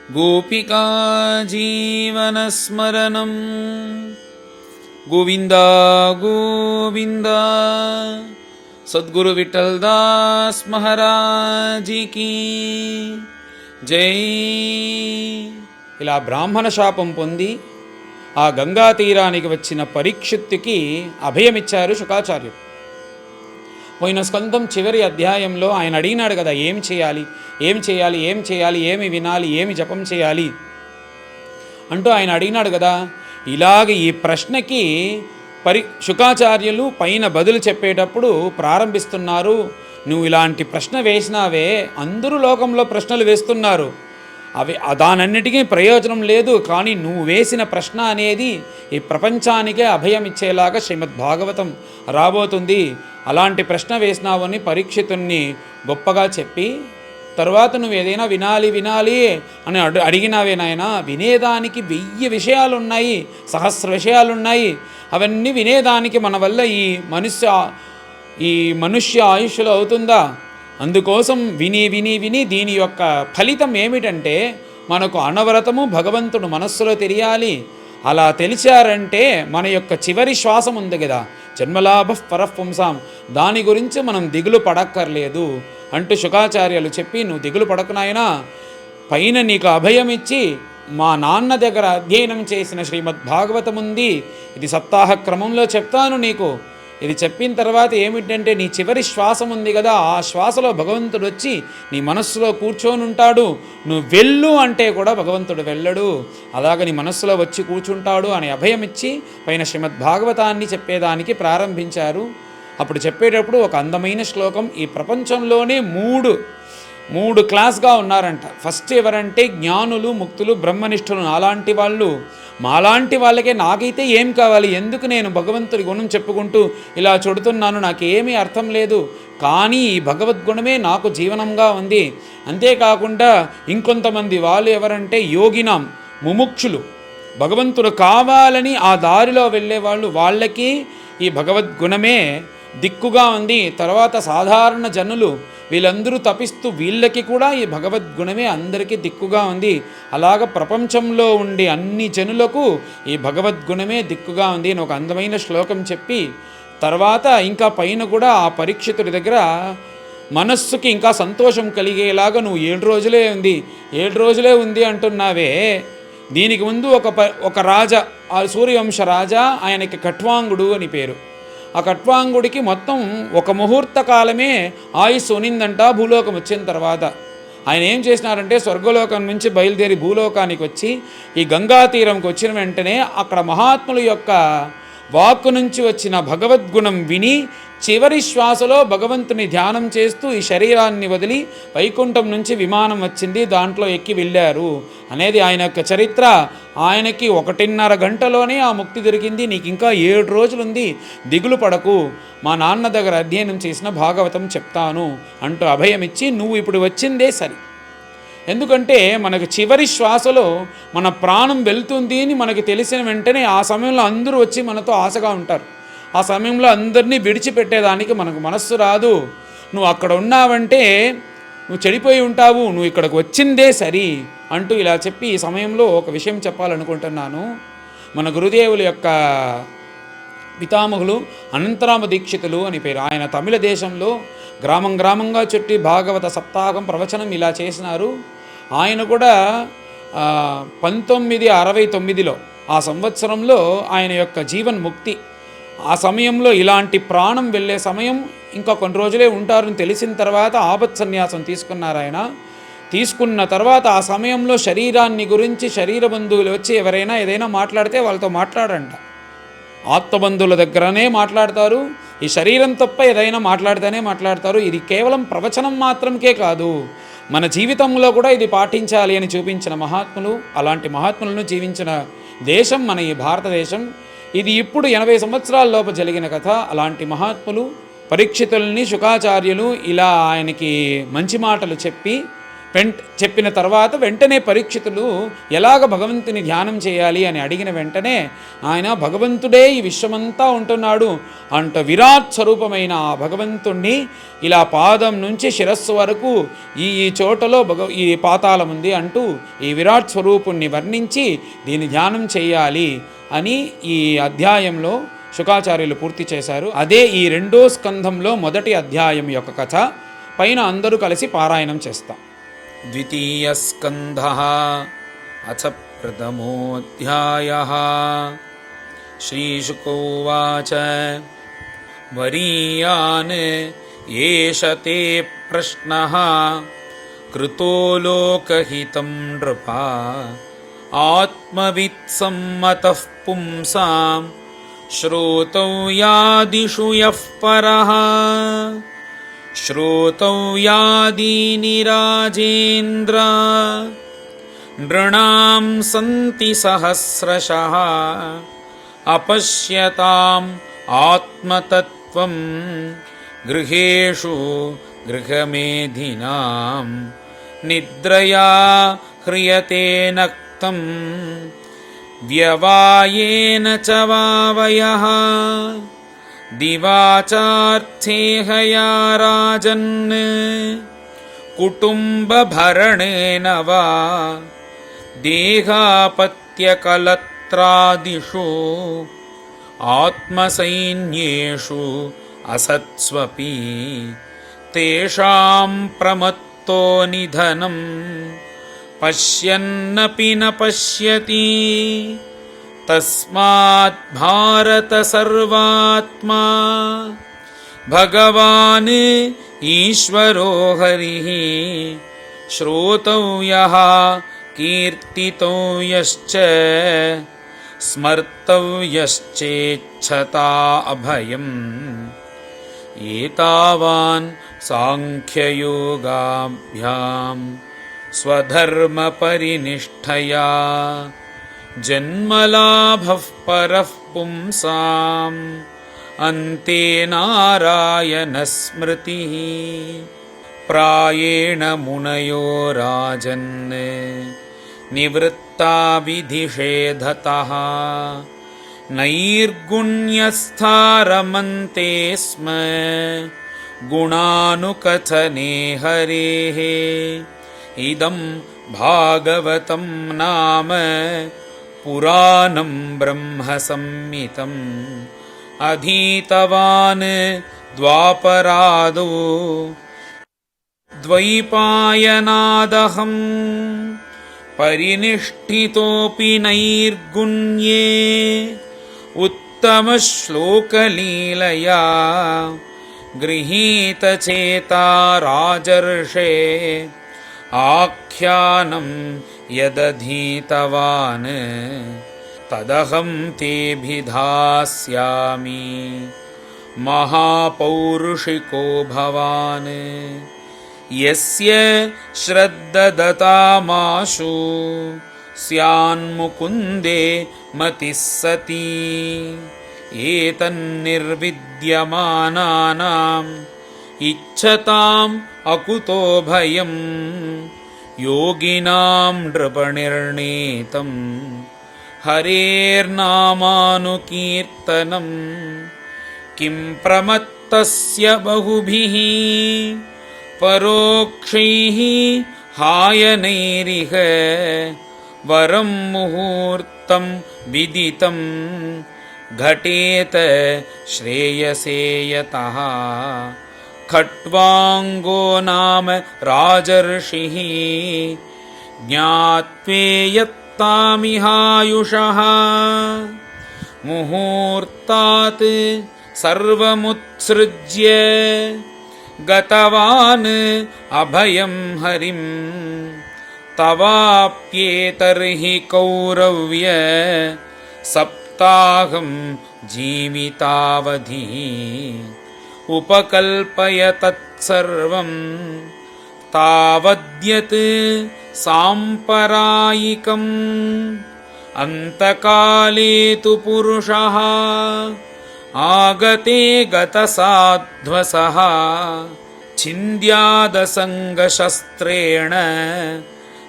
गोपिका जीवनस्मरणं गोविंद गोविंद। सद्गुरु विठलदास महाराज की जय। ఇలా బ్రాహ్మణ శాపం పొంది ఆ గంగా తీరానికి వచ్చిన పరీక్షిత్తుకి అభయమిచ్చారు శుకాచార్యులు. పోయిన స్కందం చివరి అధ్యాయంలో ఆయన అడిగినాడు కదా, ఏం చేయాలి ఏం చేయాలి ఏం చేయాలి, ఏమి వినాలి, ఏమి జపం చేయాలి అంటూ ఆయన అడిగినాడు కదా. ఇలాగ ఈ ప్రశ్నకి శుకాచార్యులు పైన బదులు చెప్పేటప్పుడు ప్రారంభిస్తున్నారు. నువ్వు ఇలాంటి ప్రశ్న వేసినావే, అందరూ లోకంలో ప్రశ్నలు వేస్తున్నారు, అవి దానన్నిటికీ ప్రయోజనం లేదు, కానీ నువ్వు వేసిన ప్రశ్న అనేది ఈ ప్రపంచానికే అభయం ఇచ్చేలాగా శ్రీమద్ భాగవతం రాబోతుంది. అలాంటి ప్రశ్న వేసినావని పరీక్షితుణ్ణి గొప్పగా చెప్పి, తర్వాత నువ్వు ఏదైనా వినాలి వినాలి అని అడిగినావే నాయన, వినేదానికి 1000 విషయాలు ఉన్నాయి, సహస్ర విషయాలు ఉన్నాయి. అవన్నీ వినేదానికి మన వల్ల ఈ మనుష్య ఆయుష్లో అవుతుందా? అందుకోసం విని విని విని దీని యొక్క ఫలితం ఏమిటంటే మనకు అనవరతము భగవంతుడు మనస్సులో తెలియాలి. అలా తెలిసారంటే మన యొక్క చివరి శ్వాసం ఉంది కదా, జన్మలాభ పరపుంసాం, దాని గురించి మనం దిగులు పడక్కర్లేదు అంటూ శుకాచార్యులు చెప్పి, నువ్వు దిగులు పడకునాయనా, పైన నీకు అభయం ఇచ్చి మా నాన్న దగ్గర అధ్యయనం చేసిన శ్రీమద్ భాగవతం ఉంది, ఇది సప్తాహ క్రమంలో చెప్తాను నీకు. ఇది చెప్పిన తర్వాత ఏమిటంటే నీ చివరి శ్వాసం ఉంది కదా, ఆ శ్వాసలో భగవంతుడు వచ్చి నీ మనస్సులో కూర్చొని ఉంటాడు. నువ్వు వెళ్ళు అంటే కూడా భగవంతుడు వెళ్ళడు, అలాగ నీ మనస్సులో వచ్చి కూర్చుంటాడు అని అభయం ఇచ్చి పైన శ్రీమద్ భాగవతాన్ని చెప్పేదానికి ప్రారంభించారు. అప్పుడు చెప్పేటప్పుడు ఒక అందమైన శ్లోకం, ఈ ప్రపంచంలోనే మూడు క్లాస్గా ఉన్నారంట. ఫస్ట్ ఎవరంటే జ్ఞానులు, ముక్తులు, బ్రహ్మనిష్ఠులు. అలాంటి వాళ్ళు, మాలాంటి వాళ్ళకే నాకైతే ఏం కావాలి, ఎందుకు నేను భగవంతుడి గుణం చెప్పుకుంటూ ఇలా చూడుతున్నాను, నాకేమీ అర్థం లేదు, కానీ ఈ భగవద్గుణమే నాకు జీవనంగా ఉంది. అంతేకాకుండా ఇంకొంతమంది వాళ్ళు ఎవరంటే యోగినాం, ముముక్షులు, భగవంతుడు కావాలని ఆ దారిలో వెళ్ళేవాళ్ళు, వాళ్ళకి ఈ భగవద్గుణమే దిక్కుగా ఉంది. తర్వాత సాధారణ జనులు, వీళ్ళందరూ తపిస్తూ వీళ్ళకి కూడా ఈ భగవద్గుణమే అందరికీ దిక్కుగా ఉంది. అలాగ ప్రపంచంలో ఉండే అన్ని జనులకు ఈ భగవద్గుణమే దిక్కుగా ఉంది అని ఒక అందమైన శ్లోకం చెప్పి, తర్వాత ఇంకా పైన కూడా ఆ పరీక్షితుడి దగ్గర మనస్సుకి ఇంకా సంతోషం కలిగేలాగా నువ్వు 7 రోజులే ఉంది అంటున్నావే, దీనికి ముందు ఒక రాజా, ఆ సూర్యవంశ రాజా, ఆయనకి కట్వాంగుడు అని పేరు. ఆ కట్వాంగుడికి మొత్తం 1 ముహూర్త కాలమే ఆయుస్సు ఉనిందంట. భూలోకం వచ్చిన తర్వాత ఆయన ఏం చేసినారంటే స్వర్గలోకం నుంచి బయలుదేరి భూలోకానికి వచ్చి ఈ గంగా తీరంకి వచ్చిన వెంటనే అక్కడ మహాత్ముల యొక్క వాక్కు నుంచి వచ్చిన భగవద్గుణం విని చివరి శ్వాసలో భగవంతుని ధ్యానం చేస్తూ ఈ శరీరాన్ని వదిలి వైకుంఠం నుంచి విమానం వచ్చింది, దాంట్లో ఎక్కి వెళ్ళారు అనేది ఆయన యొక్క చరిత్ర. ఆయనకి 1.5 గంటలోనే ఆ ముక్తి దొరికింది. నీకు ఇంకా 7 రోజులుంది, దిగులు పడకు, మా నాన్న దగ్గర అధ్యయనం చేసిన భాగవతం చెప్తాను అంటూ అభయమిచ్చి, నువ్వు ఇప్పుడు వచ్చిందే సరి. ఎందుకంటే మనకు చివరి శ్వాసలో మన ప్రాణం వెళ్తుంది అని మనకి తెలిసిన వెంటనే ఆ సమయంలో అందరూ వచ్చి మనతో ఆశగా ఉంటారు. ఆ సమయంలో అందరినీ విడిచిపెట్టేదానికి మనకు మనస్సు రాదు. నువ్వు అక్కడ ఉన్నావంటే నువ్వు చెడిపోయి ఉంటావు, నువ్వు ఇక్కడికి వచ్చిందే సరి అంటూ ఇలా చెప్పి ఈ సమయంలో ఒక విషయం చెప్పాలనుకుంటున్నాను. మన గురుదేవుల యొక్క పితామహులు అనంతరామ దీక్షితులు అని పేరు. ఆయన తమిళ దేశంలో గ్రామంగా చుట్టి భాగవత సప్తాహం ప్రవచనం ఇలా చేసినారు. ఆయన కూడా 1969లో ఆ సంవత్సరంలో ఆయన యొక్క జీవన్ ముక్తి. ఆ సమయంలో ఇలాంటి ప్రాణం వెళ్ళే సమయం ఇంకా కొన్ని రోజులే ఉంటారని తెలిసిన తర్వాత ఆపత్ సన్యాసం తీసుకున్నారు ఆయన. తీసుకున్న తర్వాత ఆ సమయంలో శరీరాన్ని గురించి శరీర బంధువులు వచ్చి ఎవరైనా ఏదైనా మాట్లాడితే వాళ్ళతో మాట్లాడంట. ఆత్మబంధువుల దగ్గరనే మాట్లాడతారు, ఈ శరీరం తప్ప ఏదైనా మాట్లాడితేనే మాట్లాడతారు. ఇది కేవలం ప్రవచనం మాత్రంకే కాదు, మన జీవితంలో కూడా ఇది పాటించాలి అని చూపించిన మహాత్ములు, అలాంటి మహాత్ములను జీవించిన దేశం మన ఈ భారతదేశం. ఇది ఇప్పుడు 80 సంవత్సరాల లోపు జరిగిన కథ. అలాంటి మహాత్ములు పరీక్షితుల్ని శుకాచార్యులు ఇలా ఆయనకి మంచి మాటలు చెప్పి చెప్పిన తర్వాత వెంటనే పరీక్షితులు ఎలాగ భగవంతుని ధ్యానం చేయాలి అని అడిగిన వెంటనే ఆయన భగవంతుడే ఈ విశ్వమంతా ఉంటున్నాడు అంట విరాట్ స్వరూపమైన ఆ భగవంతుణ్ణి ఇలా పాదం నుంచి శిరస్సు వరకు ఈ చోటలో ఈ పాతాళం ఉంది అంటూ ఈ విరాట్ స్వరూపుణ్ణి వర్ణించి దీన్ని ధ్యానం చేయాలి అని ఈ అధ్యాయంలో శుకాచార్యులు పూర్తి చేశారు. అదే ఈ 2వ స్కంధంలో మొదటి అధ్యాయం యొక్క కథ. పైన అందరూ కలిసి పారాయణం చేస్తాం. ద్వితీయ స్కంధః అథ ప్రథమోऽధ్యాయః. శ్రీశుక ఉవాచ వరీయాన్ ఏష తే ప్రశ్నః కృతో లోకహితం నృప ఆత్మవిత్సమ్మతః పుంసాం శ్రోతవ్యాదిషు యః పరః. శ్రోతవ్యాదీని రాజేంద్ర నృణాం సంతి సహస్రశః అపశ్యతాం ఆత్మతత్వం గృహేషు గృహమేధినాం నిద్రయా హ్రియతే నక్తం వ్యవాయేన చ వావయః దివాచార్థేహయా రాజన్ కుటుంబభరణేన వా దేహాపత్యకలత్రాదిషు ఆత్మసైన్యేషు అసత్స్వపి తేషాం ప్రమత్తో నిధనం పశ్యన్నపి న పశ్యతి. తస్మాత్ భారత సర్వాత్మా భగవాన్ ఈశ్వరో హరిః శ్రోతవ్యః కీర్తితవ్యశ్చ స్మర్తవ్యశ్చేచ్ఛతా అభయం. ఏతావాన్ సాంఖ్యయోగాభ్యాం స్వధర్మపరినిష్ఠయా జన్మలాభః పరః పుంసాం అంతే నారాయణ స్మృతిః. ప్రాయేణ మునయో రాజన్ నివృత్తా విధిషేధతః నైర్గుణ్యస్థారమంతే స్మ గుణానుకథనే హరేః. ఇదం భాగవతం నామ పురాణం బ్రహ్మ సంహితం అధీతవాన్ ద్వాపరాదో ద్వైపాయనాదహం పరినిష్ఠితోపి నైర్గుణ్యే ఉత్తమ శ్లోకలీలయా గృహీతచేతా రాజర్షే ఆఖ్యానం యదధీతవాన్ తదహం తేభిధాస్యామి మహాపౌరుషికో భవాన్. యస్య శ్రద్ధదతామాశు స్యాన్ముకుందే మతిః సతీ. ఏతన్నిర్విద్యమానానాం ఇచ్ఛతాం అకుతో భయం యోగినాం నృపనిర్ణీతం హరేర్నామానుకీర్తనం. కిం ప్రమత్తస్య బహుభిః పరోక్షైః హాయనైరిహ వరం ముహూర్తం విదితం ఘటేత శ్రేయసే యతః. ఖట్వాంగో నామ రాజర్షిః జ్ఞాత్వేయత్తామిహాయుషః ముహూర్తాత్ సర్వముత్సృజ్య గతవాన్ అభయం హరిం. తవాప్యేతర్హి కౌరవ్య సప్తాహం జీవితావధి ఉపకల్పయ తత్సర్వం తావద్యత్ సాంపరాయికం. అంతకాలే తు పురుషః ఆగతే గతసాధ్వసః छिन्द्यादसङ्गशस्त्रेण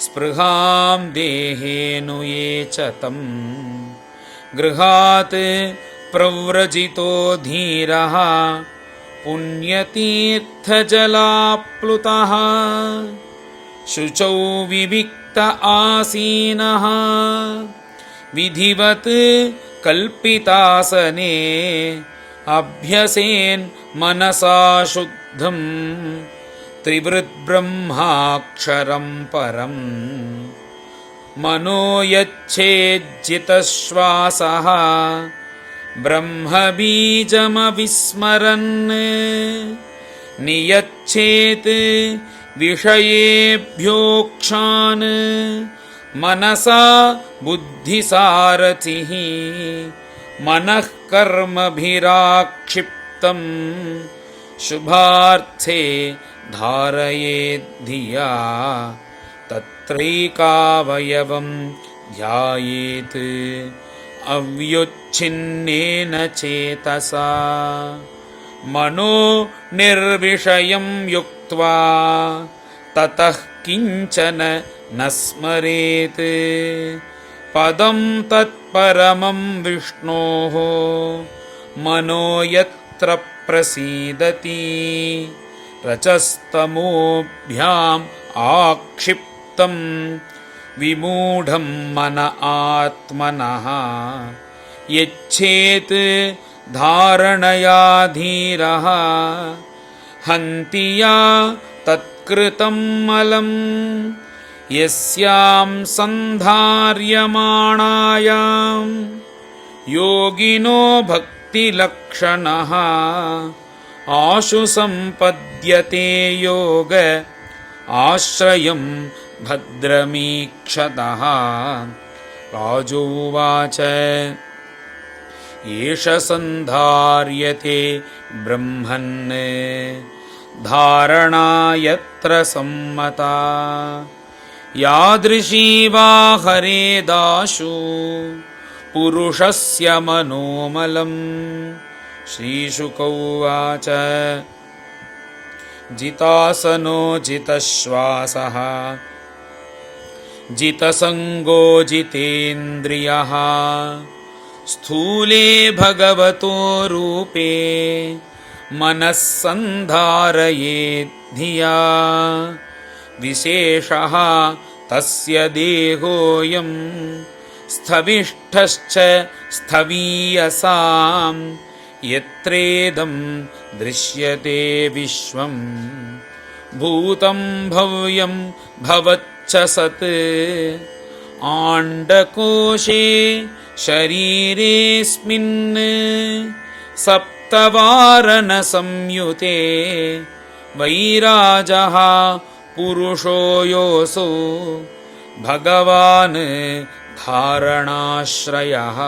स्पृहां देहेऽनुये च तं गृहात् प्रव्रजितो धीरः पुण्यतीर्थजलाप्लुतः शुचौ विविक्त आसीनः विधिवत् कल्पितासने अभ्यसेन् मनसा शुद्धं त्रिवृद्ब्रह्माक्षरं परं मनो यच्छेज्जितश्वासः ब्रह्मबीजमविस्मरन् नियच्छेत् विषयेभ्योक्षान् मनसा बुद्धिसारथिः मनः कर्मभिराक्षिप्तं शुभार्थे धारयेद्धिया तत्रैकावयवं ध्यायेत् अव्युच्छिन्नेन चेतसा मनो निर्विषयं युक्त्वा ततः किञ्चन न स्मरेत् पदं तत्परमं विष्णोः मनो यत्र प्रसीदति रजस्तमोभ्याम् आक्षिप्तं विमूढं मन आत्मनः यच्छेत् धारणया धीरः हन्ति या तत्कृतं मलं यस्यां सन्धार्यमाणायां योगिनो भक्तिलक्षणः आशु सम्पद्यते योग आश्रयं भद्रमीक्षतः राजोवाच एष सन्धार्यते ब्रह्मन् धारणा यत्र सम्मता यादृशी वा हरेदाशु पुरुषस्य मनोमलं श्रीशुक उवाच जितासनो जितश्वासः जितसङ्गो जितेन्द्रियः स्थूले भगवतो रूपे मनः सन्धारयेत् धिया विशेषः तस्य देहोऽयं स्थविष्ठश्च स्थवीयसां यत्रेदं दृश्यते विश्वं भूतं भव्यं भवच्च सत् आण्डकोशे शरीरेऽस्मिन् सप्तवारनसंयुते वैराजः पुरुषो योऽसौ भगवान् धारणाश्रयः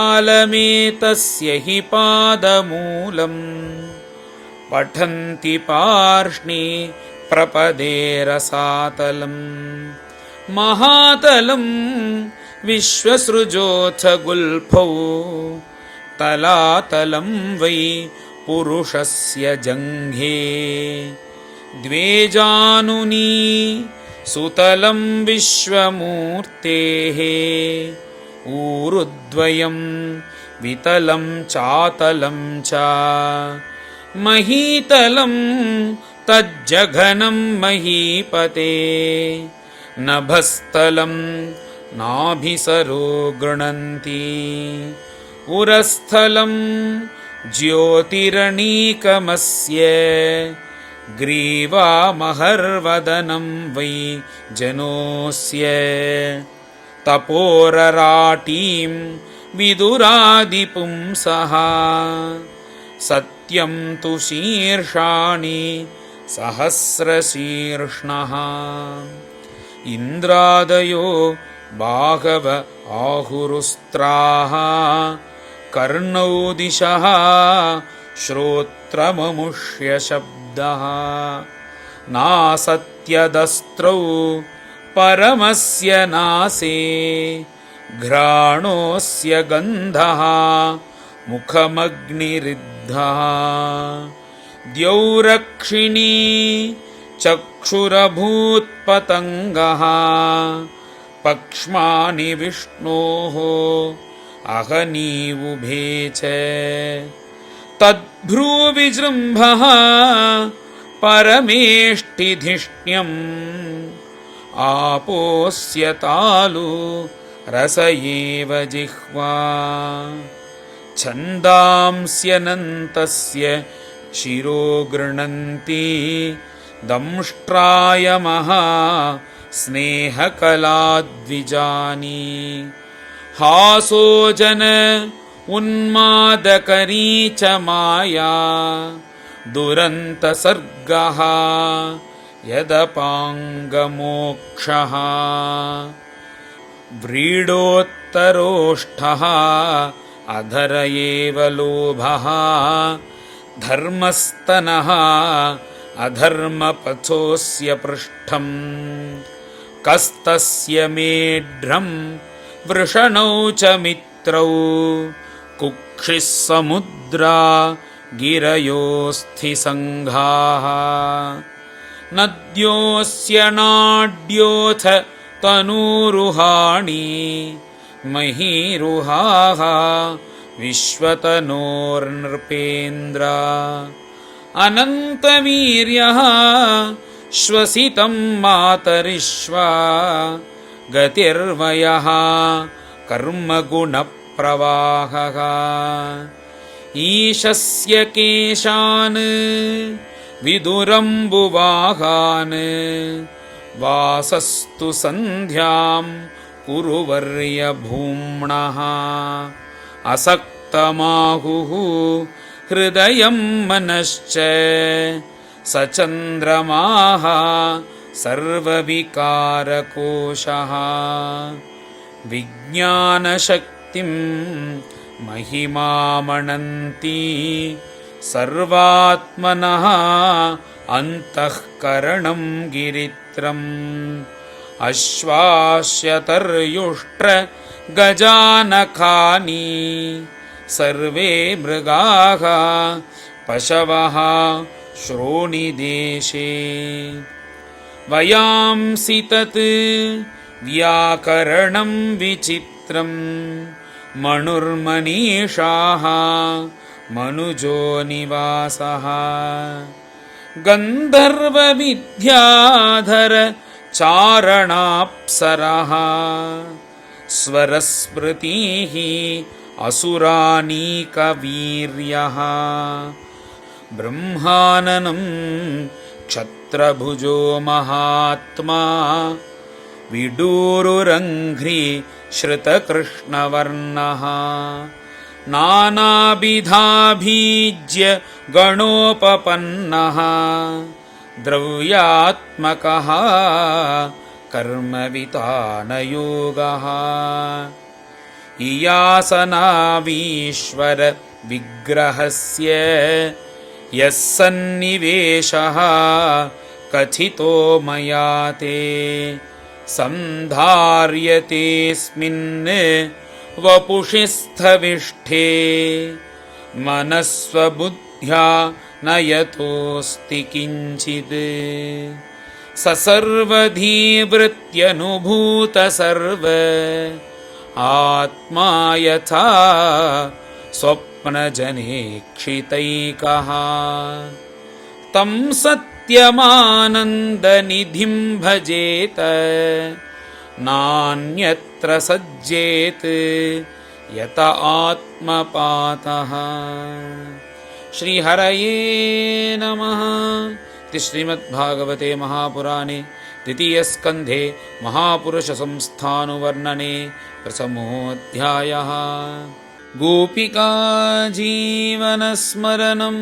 पातालमेतस्य हि पादमूलं पठन्ति पार्ष्णि प्रपदे रसातलं महातलं विश्वसृजोऽथ गुल्फौ तलातलं वै पुरुषस्य जङ्घे द्वे जानुनी सुतलं विश्वमूर्तेः ऊरुद्वयं वितलं चातलं च महीतलं तज्जघनं महीपते नभस्थलं नाभिसरो गृणन्ति उरस्थलं ज्योतिरणीकमस्य ग्रीवामहर्वदनं वै जनोऽस्य तपोरराटीं विदुरादिपुंसः सत्यं तु शीर्षाणि सहस्रशीर्ष्णः इन्द्रादयो बाहव आहुरुस्त्राः कर्णौ दिशः श्रोत्रममुष्य शब्दः नासत्यदस्त्रौ परमस्य नासे घ्राणोऽस्य गन्धः मुखमग्निरिद्धः द्यौरक्षिणी चक्षुरभूत्पतङ्गः पक्ष्मानि विष्णोः अहनीवुभे च तद्भ्रूविजृम्भः परमेष्टिधिष्ण्यम् आपोऽस्य तालु रस एव जिह्वा छन्दांस्यनन्तस्य शिरो गृह्णन्ति दंष्ट्रायमः स्नेहकलाद्विजानि हासोजन उन्मादकरी च माया दुरन्तसर्गः यदपाङ्गमोक्षः व्रीडोत्तरोष्ठः अधर एव लोभः धर्मस्तनः अधर्मपथोऽस्य पृष्ठम् कस्तस्य मेढ्रं वृषणौ च मित्रौ कुक्षिः समुद्रा गिरयोस्थिसङ्घाः नद्योऽस्य नाड्योऽथ तनूरुहाणि महीरुहाः विश्वतनोर्नृपेन्द्र अनन्तवीर्यः श्वसितं मातरिश्वा गतिर्वयः कर्मगुणप्रवाहः ईशस्य केशान् विदुरम्बुवाहान् वासस्तु सन्ध्यां कुरुवर्य भूम्नः असक्तमाहुः हृदयं मनश्च सचन्द्रमाः सर्वविकारकोशः विज्ञानशक्तिं महिमामणन्ति सर्वात्मनः अन्तःकरणं गिरित्रम् अश्वास्यतर्युष्ट्र गजानखानि सर्वे मृगाः पशवः श्रोणिदेशे वयांसि तत् व्याकरणं विचित्रं मनुर्मनीषाः मनुजो निवासः गन्धर्वविद्याधर चारणाप्सरः स्वरस्मृतिः असुरानीकवीर्यः ब्रह्माननं क्षत्रभुजो महात्मा विडूरुरङ्घ्रि श्रुतकृष्णवर्णः नानाविधाभीज्य गणोपपन्नः द्रव्यात्मकः कर्मवितानयोगः इयासनावीश्वर विग्रहस्य यः सन्निवेशः कथितो मया ते सन्धार्यतेऽस्मिन् वपुषि स्थविष्ठे मनस्वबुद्ध्या न यतोऽस्ति किञ्चित् स सर्वधीवृत्यनुभूत सर्व आत्मा यथा स्वप्नजनेक्षितैकः तं सत्यमानन्दनिधिं भजेत नान्यत्र सज्जेत यत आत्मपातः। श्रीहरये नमः। श्रीमद्भागवते महापुराणे द्वितीयस्कन्धे महापुरुषसंस्थानुवर्णने प्रथमोऽध्यायः। गोपिका जीवनस्मरणं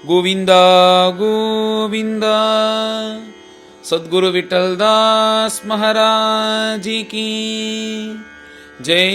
गोविन्द गोविन्द। सद्गुरु विठ्ठलदास महाराज की जय।